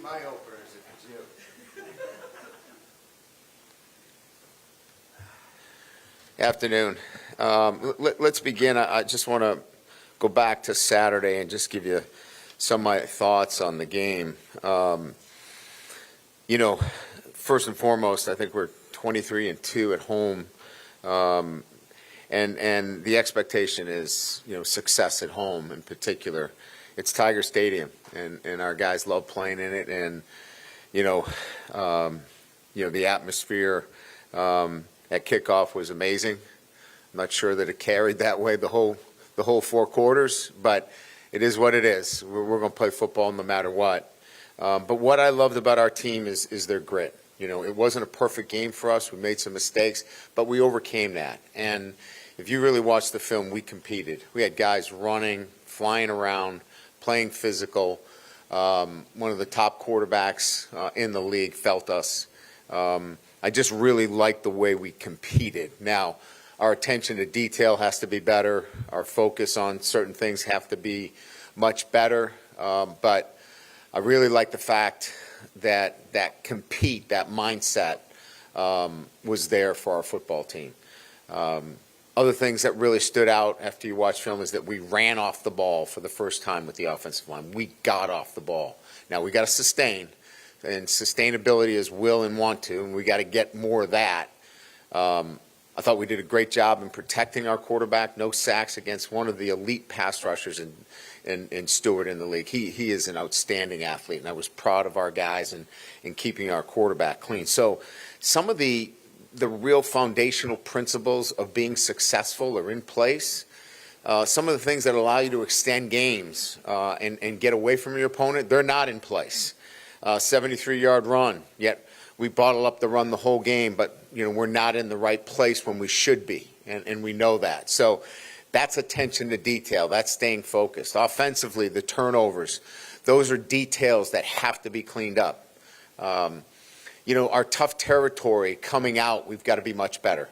my openers if it's you. Afternoon. Let's begin. I just want to go back to Saturday and just give you some of my thoughts on the game. First and foremost, I think we're 23-2 at home, and the expectation is success at home. In particular, it's Tiger Stadium, and our guys love playing in it, and the atmosphere at kickoff was amazing. I'm not sure that it carried that way the whole 4 quarters, but it is what it is. We're going to play football no matter what. But what I loved about our team is their grit. It wasn't a perfect game for us. We made some mistakes, but we overcame that. And if you really watch the film, we competed. We had guys running, flying around, playing physical. One of the top quarterbacks in the league felt us. I just really liked the way we competed. Now, our attention to detail has to be better. Our focus on certain things have to be much better. But I really like the fact that that mindset was there for our football team. Other things that really stood out after you watch film is that we ran off the ball for the first time with the offensive line. We got off the ball. Now, we got to sustain, and sustainability is will and want to, and we got to get more of that. I thought we did a great job in protecting our quarterback. No sacks against one of the elite pass rushers in Stewart in the league. He is an outstanding athlete, and I was proud of our guys in keeping our quarterback clean. So some of the real foundational principles of being successful are in place. Some of the things that allow you to extend games and get away from your opponent, they're not in place. 73-yard run, yet we bottle up the run the whole game, but we're not in the right place when we should be, and we know that. So that's attention to detail. That's staying focused. Offensively, the turnovers, those are details that have to be cleaned up. Our tough territory coming out, we've got to be much better.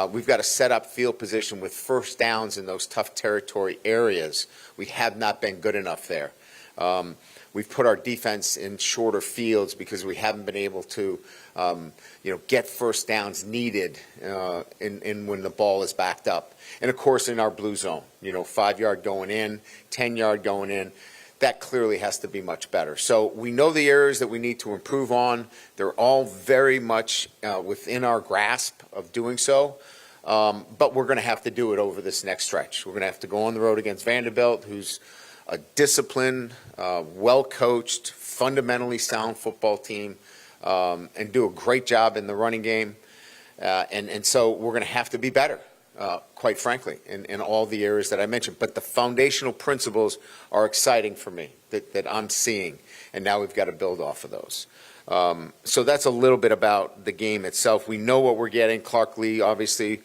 We've got to set up field position with first downs in those tough territory areas. We have not been good enough there. We've put our defense in shorter fields because we haven't been able to, get first downs needed in when the ball is backed up. And, of course, in our blue zone, 5-yard going in, 10-yard going in, that clearly has to be much better. So we know the areas that we need to improve on. They're all very much within our grasp of doing so. But we're going to have to do it over this next stretch. We're going to have to go on the road against Vanderbilt, who's a disciplined, well-coached, fundamentally sound football team, and do a great job in the running game. And so we're going to have to be better, quite frankly, in all the areas that I mentioned. But the foundational principles are exciting for me that I'm seeing, and now we've got to build off of those. So that's a little bit about the game itself. We know what we're getting. Clark Lee, obviously,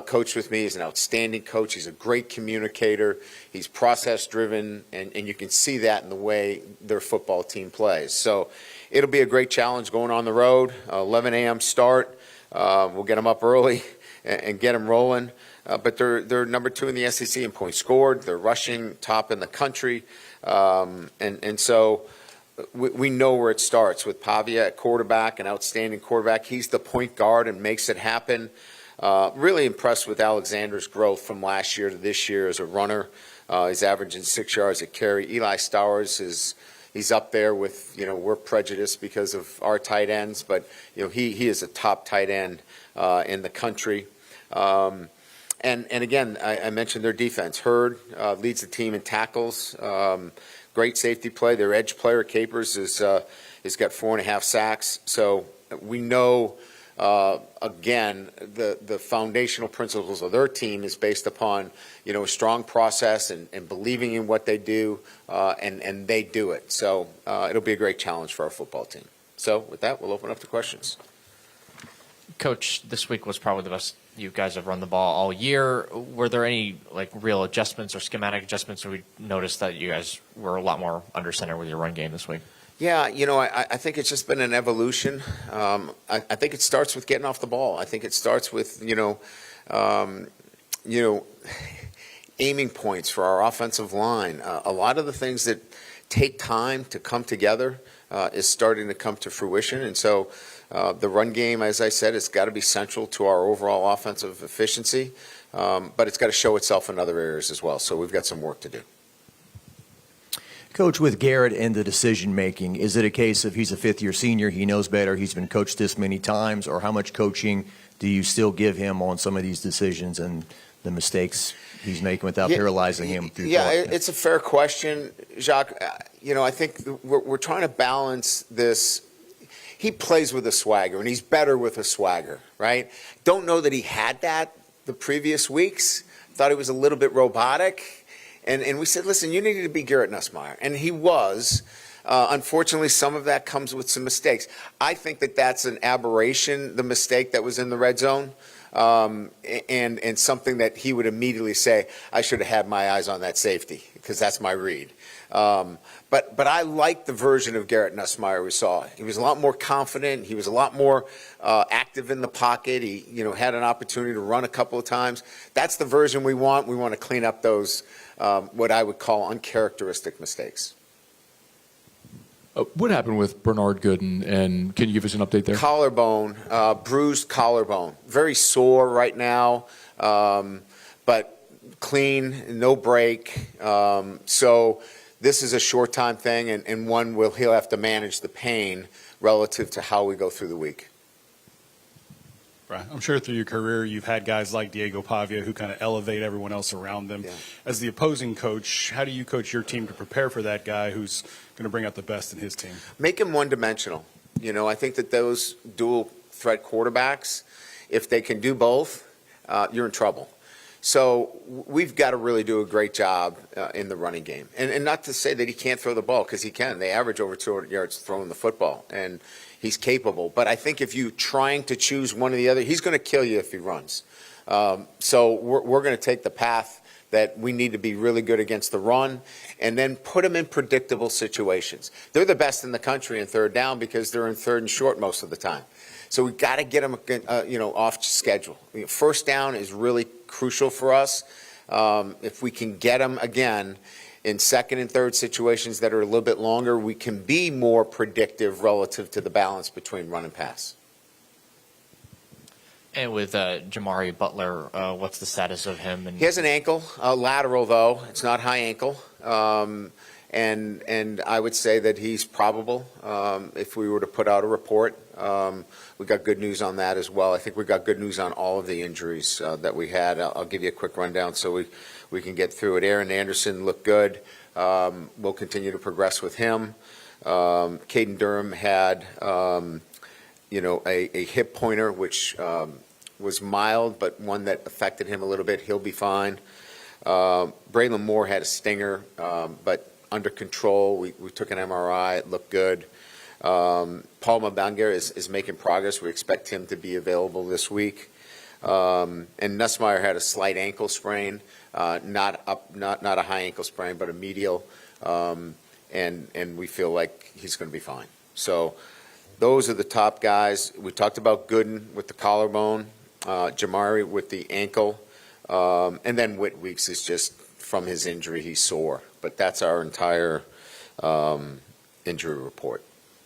coached with me. He's an outstanding coach. He's a great communicator. He's process-driven, and you can see that in the way their football team plays. So it'll be a great challenge going on the road. 11 a.m. start. We'll get them up early and get them rolling. But they're number 2 in the SEC in points scored. They're rushing top in the country. And so we know where it starts with Pavia at quarterback, an outstanding quarterback. He's the point guard and makes it happen. Really impressed with Alexander's growth from last year to this year as a runner. He's averaging 6 yards a carry. Eli Stowers he's up there with, we're prejudiced because of our tight ends, but, he is a top tight end in the country. And again, I mentioned their defense. Hurd leads the team in tackles. Great safety play. Their edge player, Capers, has got 4.5 sacks. So we know, again, the foundational principles of their team is based upon, a strong process and believing in what they do, and they do it. So it'll be a great challenge for our football team. So with that, we'll open up to questions. Coach, this week was probably the best you guys have run the ball all year. Were there any real adjustments or schematic adjustments, or we noticed that you guys were a lot more under center with your run game this week? Yeah, I think it's just been an evolution. I think it starts with getting off the ball. I think it starts with, aiming points for our offensive line. A lot of the things that take time to come together, is starting to come to fruition. And so the run game, as I said, has got to be central to our overall offensive efficiency, but it's got to show itself in other areas as well. So we've got some work to do. Coach, with Garrett and the decision-making, is it a case of he's a fifth-year senior, he knows better, he's been coached this many times, or how much coaching do you still give him on some of these decisions and the mistakes he's making without paralyzing him? It's a fair question, Jacques. I think we're trying to balance this. He plays with a swagger, and he's better with a swagger, right? Don't know that he had that the previous weeks. Thought he was a little bit robotic. And we said, listen, you needed to be Garrett Nussmeier. And he was. Unfortunately, some of that comes with some mistakes. I think that that's an aberration, the mistake that was in the red zone, and something that he would immediately say, I should have had my eyes on that safety, because that's my read. But I like the version of Garrett Nussmeier we saw. He was a lot more confident. He was a lot more active in the pocket. He had an opportunity to run a couple of times. That's the version we want. We want to clean up those what I would call uncharacteristic mistakes. What happened with Bernard Gooden, and can you give us an update there? Collarbone, bruised collarbone. Very sore right now, but clean, no break. So this is a short-time thing, and one he'll have to manage the pain relative to how we go through the week. Right. I'm sure through your career you've had guys like Diego Pavia who kind of elevate everyone else around them. Yeah. As the opposing coach, how do you coach your team to prepare for that guy who's going to bring out the best in his team? Make him one-dimensional. I think that those dual-threat quarterbacks, if they can do both, you're in trouble. So we've got to really do a great job in the running game. And not to say that he can't throw the ball, because he can. They average over 200 yards throwing the football, and he's capable. But I think if you're trying to choose one or the other, he's going to kill you if he runs. So we're going to take the path that we need to be really good against the run, and then put them in predictable situations. They're the best in the country in third down because they're in third and short most of the time. So we've got to get them, off schedule. First down is really crucial for us. If we can get them again in second and third situations that are a little bit longer, we can be more predictive relative to the balance between run and pass. And with Jamari Butler, what's the status of him? He has an ankle, lateral though. It's not high ankle. And I would say that he's probable if we were to put out a report. We got good news on that as well. I think we got good news on all of the injuries that we had. I'll give you a quick rundown so we can get through it. Aaron Anderson looked good. We'll continue to progress with him. Caden Durham had a hip pointer, which was mild, but one that affected him a little bit. He'll be fine. Braylon Moore had a stinger, but under control. We took an MRI. It looked good. Paul Mabanger is making progress. We expect him to be available this week. And Nussmeier had a slight ankle sprain, not a high ankle sprain, but a medial, and we feel like he's going to be fine. So those are the top guys. We talked about Gooden with the collarbone, Jamari with the ankle, and then Whit Weeks is just from his injury, he's sore. But that's our entire injury report.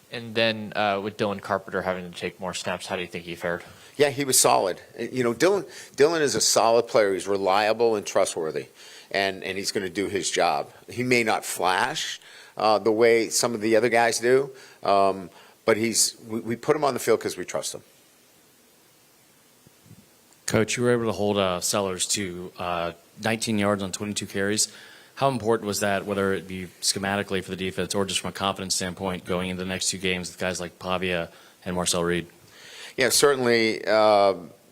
And then with Dylan Carpenter having to take more snaps, how do you think he fared? Yeah, he was solid. Dylan is a solid player. He's reliable and trustworthy, and he's going to do his job. He may not flash the way some of the other guys do, but we put him on the field because we trust him. Coach, you were able to hold Sellers to 19 yards on 22 carries. How important was that, whether it be schematically for the defense or just from a confidence standpoint, going into the next two games with guys like Pavia and Marcel Reed? Yeah, certainly,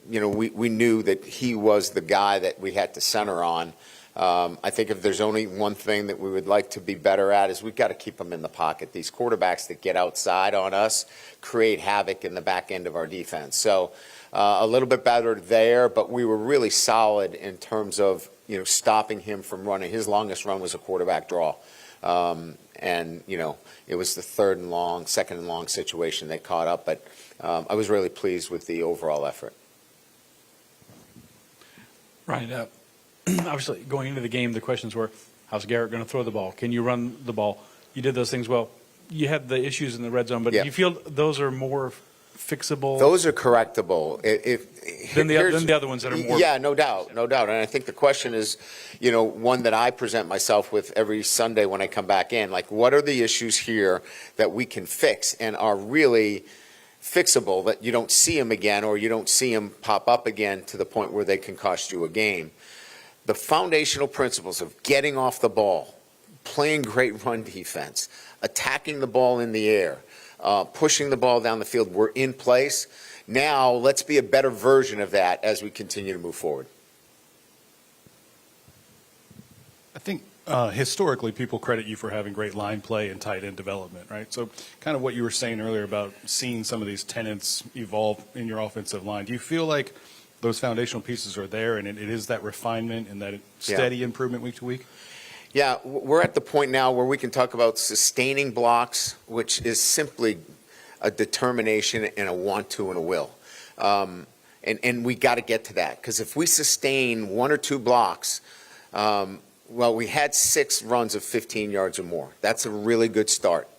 we knew that he was the guy that we had to center on. I think if there's only one thing that we would like to be better at is we've got to keep them in the pocket. These quarterbacks that get outside on us create havoc in the back end of our defense. So a little bit better there, but we were really solid in terms of stopping him from running. His longest run was a quarterback draw. And it was the second and long situation they caught up. But I was really pleased with the overall effort. Right. Obviously, going into the game, the questions were, how's Garrett going to throw the ball? Can you run the ball? You did those things well. you had the issues in the red zone, but Yeah. do you feel those are more fixable Those are correctable. than the Here's- other ones that are more? Yeah, no doubt. And I think the question is, one that I present myself with every Sunday when I come back in, like, what are the issues here that we can fix and are really fixable, that you don't see them again, or you don't see them pop up again to the point where they can cost you a game. The foundational principles of getting off the ball, playing great run defense, attacking the ball in the air, pushing the ball down the field were in place. Now let's be a better version of that as we continue to move forward. I think historically people credit you for having great line play and tight end development, right? So kind of what you were saying earlier about seeing some of these tenets evolve in your offensive line. Do you feel like those foundational pieces are there and it is that refinement and that steady improvement week to week? Yeah, we're at the point now where we can talk about sustaining blocks, which is simply a determination and a want to and a will. And we got to get to that, because if we sustain one or two blocks, we had 6 runs of 15 yards or more. That's a really good start.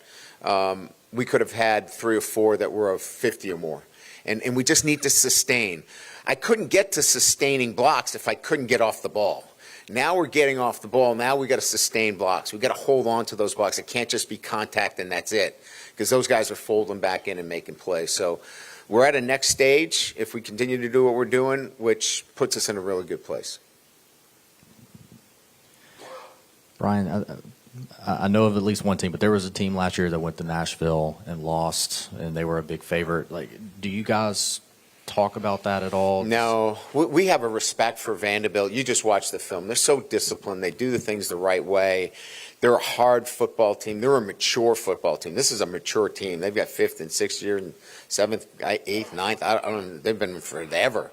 We could have had 3 or 4 that were of 50 or more. And we just need to sustain. I couldn't get to sustaining blocks if I couldn't get off the ball. Now we're getting off the ball. Now we got to sustain blocks. We got to hold on to those blocks. It can't just be contact and that's it, because those guys are folding back in and making plays. So we're at a next stage if we continue to do what we're doing, which puts us in a really good place. Brian, I know of at least one team, but there was a team last year that went to Nashville and lost, and they were a big favorite. Like, do you guys talk about that at all? No, we have a respect for Vanderbilt. You just watch the film. They're so disciplined. They do the things the right way. They're a hard football team. They're a mature football team. This is a mature team. They've got 5th and 6th year and 7th, 8th, 9th. I don't know. They've been forever.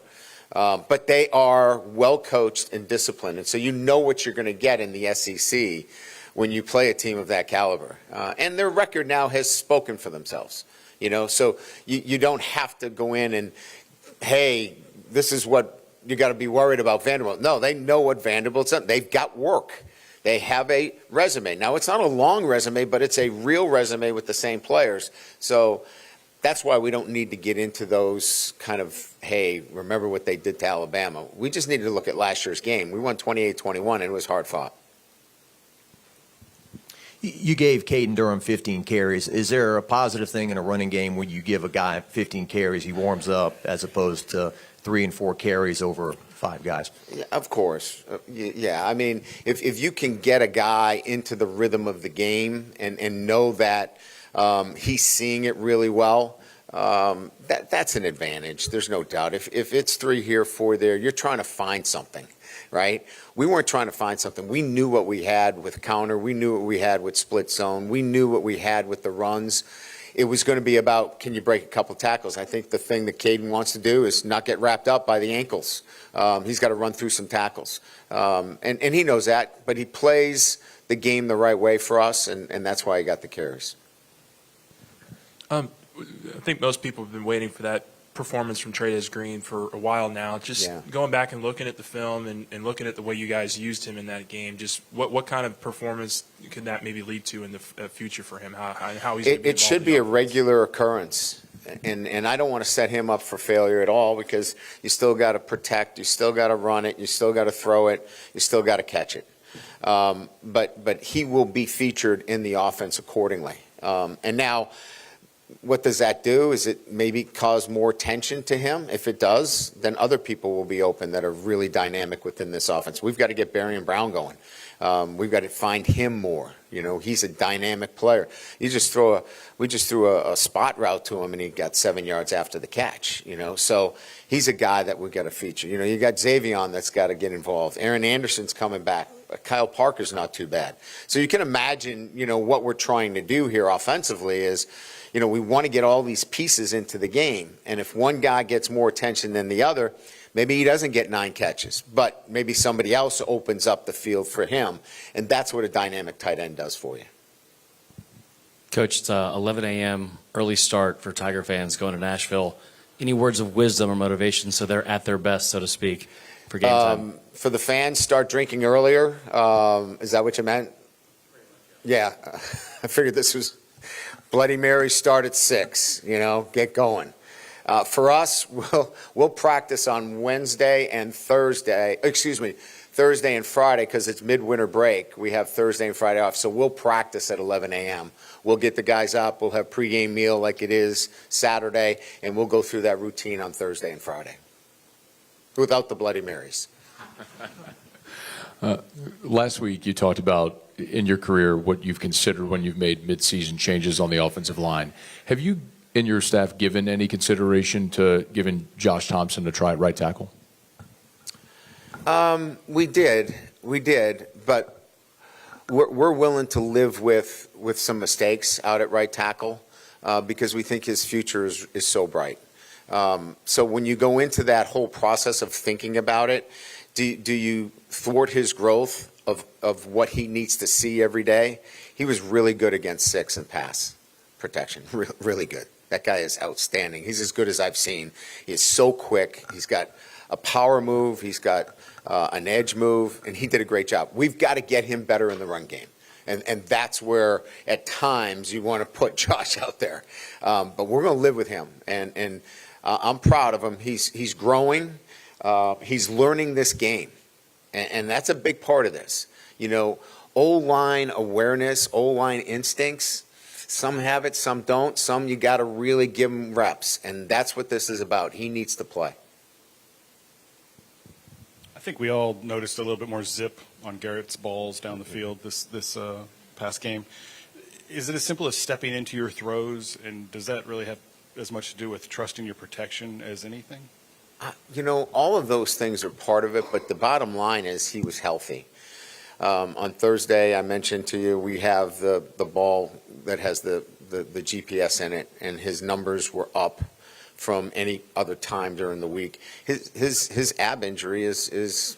But they are well coached and disciplined. And so you know what you're going to get in the SEC when you play a team of that caliber. And their record now has spoken for themselves. So you don't have to go in and, hey, this is what you got to be worried about Vanderbilt. No, they know what Vanderbilt's done. They've got work. They have a resume. Now, it's not a long resume, but it's a real resume with the same players. So that's why we don't need to get into those kind of, hey, remember what they did to Alabama. We just needed to look at last year's game. We won 28-21, and it was hard fought. You gave Caden Durham 15 carries. Is there a positive thing in a running game when you give a guy 15 carries, he warms up, as opposed to 3 and 4 carries over 5 guys? Yeah, of course. Yeah, I mean, if you can get a guy into the rhythm of the game and know that he's seeing it really well, that's an advantage. There's no doubt. If it's 3 here, 4 there, you're trying to find something, right? We weren't trying to find something. We knew what we had with counter. We knew what we had with split zone. We knew what we had with the runs. It was going to be about, can you break a couple tackles? I think the thing that Caden wants to do is not get wrapped up by the ankles. He's got to run through some tackles. And he knows that, but he plays the game the right way for us, and that's why he got the carries. I think most people have been waiting for that performance from Trey's Green for a while now. Just going back and looking at the film and looking at the way you guys used him in that game, just what kind of performance could that maybe lead to in the future for him? How he's It should be a regular occurrence. And I don't want to set him up for failure at all, because you still got to protect, you still got to run it, you still got to throw it, you still got to catch it. But he will be featured in the offense accordingly. And now, what does that do? Is it maybe cause more tension to him? If it does, then other people will be open that are really dynamic within this offense. We've got to get Barry and Brown going. We've got to find him more. He's a dynamic player. We just threw a spot route to him, and he got 7 yards after the catch. So he's a guy that we've got to feature. You got Xavion that's got to get involved. Aaron Anderson's coming back. Kyle Parker's not too bad. So you can imagine, what we're trying to do here offensively is, we want to get all these pieces into the game. And if one guy gets more attention than the other, maybe he doesn't get 9 catches, but maybe somebody else opens up the field for him. And that's what a dynamic tight end does for you. Coach, it's 11 a.m. early start for Tiger fans going to Nashville. Any words of wisdom or motivation so they're at their best, so to speak, for game time? For the fans, start drinking earlier. Is that what you meant? Yeah. I figured this was Bloody Mary start at 6, get going. For us, we'll practice on Thursday and Friday because it's midwinter break. We have Thursday and Friday off, so we'll practice at 11 a.m. We'll get the guys up. We'll have pregame meal like it is Saturday, and we'll go through that routine on Thursday and Friday without the Bloody Marys. Last week, you talked about in your career what you've considered when you've made midseason changes on the offensive line. Have you, in your staff, given any consideration to giving Josh Thompson a try at right tackle? We did, but we're willing to live with some mistakes out at right tackle because we think his future is so bright. So when you go into that whole process of thinking about it, do you thwart his growth of what he needs to see every day? He was really good against 6 and pass protection, really good. That guy is outstanding. He's as good as I've seen. He is so quick. He's got a power move. He's got an edge move, and he did a great job. We've got to get him better in the run game. And that's where, at times, you want to put Josh out there. But we're going to live with him. And I'm proud of him. He's growing. He's learning this game. And that's a big part of this. O-line awareness, O-line instincts, some have it, some don't. Some you got to really give him reps. And that's what this is about. He needs to play. I think we all noticed a little bit more zip on Garrett's balls down the field this past game. Is it as simple as stepping into your throws, and does that really have as much to do with trusting your protection as anything? All of those things are part of it, but the bottom line is he was healthy. On Thursday, I mentioned to you, we have the ball that has the GPS in it, and his numbers were up from any other time during the week. His ab injury is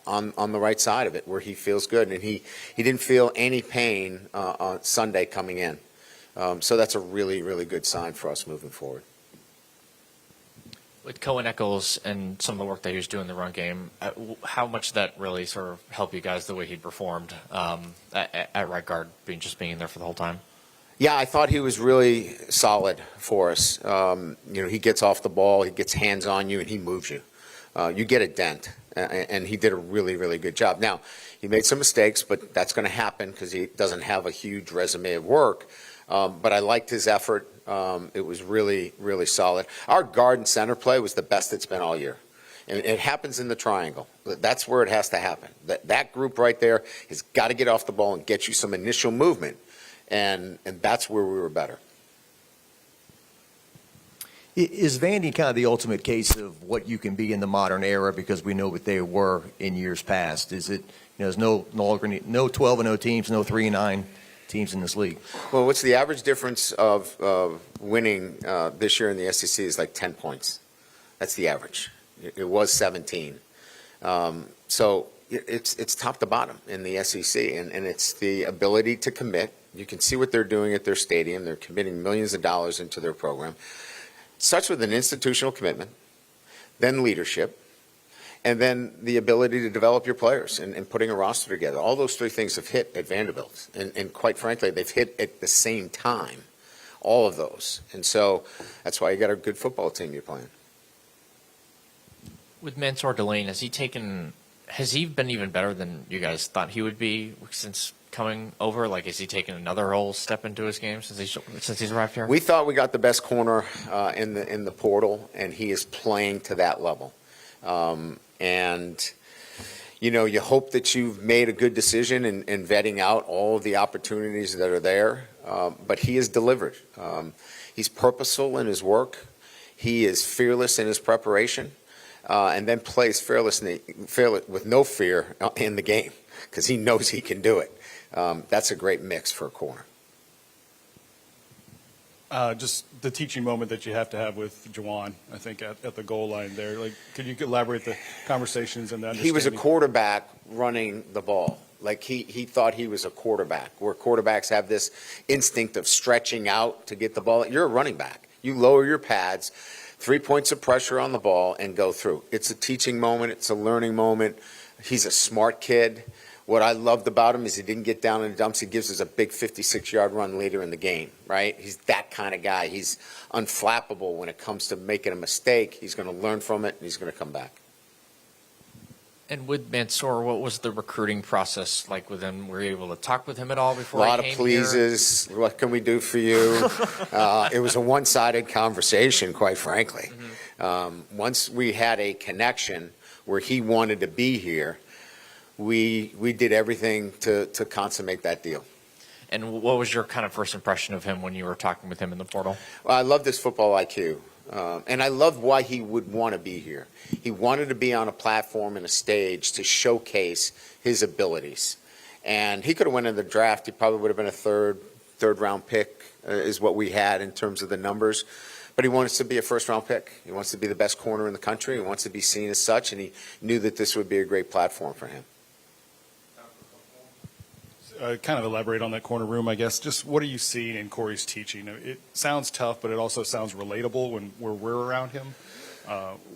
on the right side of it, where he feels good, and he didn't feel any pain on Sunday coming in. So that's a really, really good sign for us moving forward. With Cohen Eccles and some of the work that he was doing in the run game, how much did that really sort of help you guys the way he performed at right guard, being there for the whole time? Yeah, I thought he was really solid for us. He gets off the ball, he gets hands on you, and he moves you. You get a dent, and he did a really, really good job. Now, he made some mistakes, but that's going to happen because he doesn't have a huge resume of work. But I liked his effort. It was really, really solid. Our guard and center play was the best it's been all year. And it happens in the triangle. That's where it has to happen. That group right there has got to get off the ball and get you some initial movement. And that's where we were better. Is Vandy kind of the ultimate case of what you can be in the modern era, because we know what they were in years past? Is it, there's no 12-0 teams, no 3-9 teams in this league? Well, what's the average difference of winning this year in the SEC is like 10 points. That's the average. It was 17. So it's top to bottom in the SEC, and it's the ability to commit. You can see what they're doing at their stadium. They're committing millions of dollars into their program. It starts with an institutional commitment, then leadership, and then the ability to develop your players and putting a roster together. All those three things have hit at Vanderbilt. And quite frankly, they've hit at the same time, all of those. And so that's why you got a good football team you're playing. With Mansour Delane, has he been even better than you guys thought he would be since coming over? Like, has he taken another whole step into his game since he's arrived here? We thought we got the best corner in the portal, and he is playing to that level. And you hope that you've made a good decision in vetting out all of the opportunities that are there. But he has delivered. He's purposeful in his work. He is fearless in his preparation. And then plays fearlessly with no fear in the game because he knows he can do it. That's a great mix for a corner. Just the teaching moment that you have to have with Juwan, I think, at the goal line there. Like, could you elaborate the conversations and the understanding? He was a quarterback running the ball. Like, he thought he was a quarterback, where quarterbacks have this instinct of stretching out to get the ball. You're a running back. You lower your pads, 3 points of pressure on the ball, and go through. It's a teaching moment. It's a learning moment. He's a smart kid. What I loved about him is he didn't get down in the dumps. He gives us a big 56-yard run later in the game, right? He's that kind of guy. He's unflappable when it comes to making a mistake. He's going to learn from it, and he's going to come back. And with Mansour, what was the recruiting process like with him? Were you able to talk with him at all A before lot he of came here? pleases. What can we do for you? It was a one-sided conversation, quite frankly. Once we had a connection where he wanted to be here, we did everything to consummate that deal. And what was your kind of first impression of him when you were talking with him in the portal? Well, I loved his football IQ, and I loved why he would want to be here. He wanted to be on a platform and a stage to showcase his abilities. And he could have went in the draft. He probably would have been a third round pick is what we had in terms of the numbers. But he wants to be a first-round pick. He wants to be the best corner in the country. He wants to be seen as such, and he knew that this would be a great platform for him. Kind of elaborate on that corner room, I guess. Just what are you seeing in Corey's teaching? It sounds tough, but it also sounds relatable when we're around him.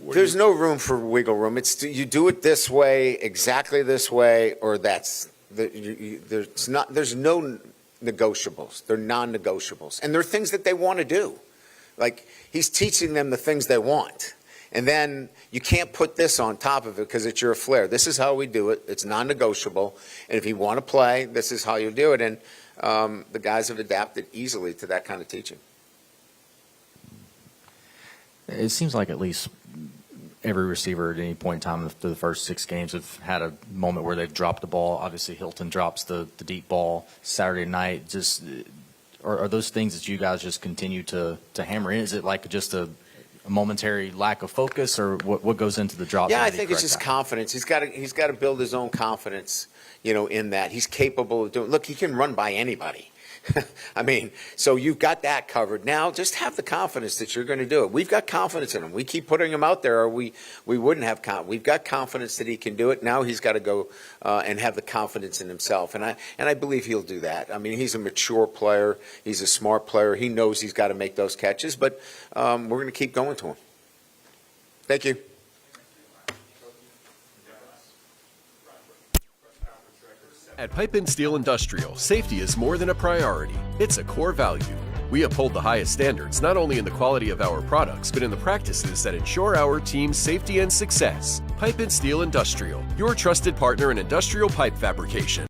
There's no room for wiggle room. It's you do it this way, exactly this way, or that's. There's no negotiables. They're non-negotiables, and they're things that they want to do. Like he's teaching them the things they want. And then you can't put this on top of it because it's your flair. This is how we do it. It's non-negotiable. And if you want to play, this is how you do it. And the guys have adapted easily to that kind of teaching. It seems like at least every receiver at any point in time through the first 6 games have had a moment where they've dropped the ball. Obviously, Hilton drops the deep ball Saturday night. Just are those things that you guys just continue to hammer in? Is it like just a momentary lack of focus, or what goes into the drop? Yeah, I think it's just confidence. He's got to build his own confidence, in that he's capable of doing. Look, he can run by anybody. I mean, so you've got that covered. Now, just have the confidence that you're going to do it. We've got confidence in him. We keep putting him out there, or we wouldn't have confidence. We've got confidence that he can do it. Now he's got to go and have the confidence in himself, and I believe he'll do that. I mean, he's a mature player. He's a smart player. He knows he's got to make those catches, but we're going to keep going to him. Thank you. At Pipe and Steel Industrial, safety is more than a priority. It's a core value. We uphold the highest standards not only in the quality of our products, but in the practices that ensure our team's safety and success. Pipe and Steel Industrial, your trusted partner in industrial pipe fabrication.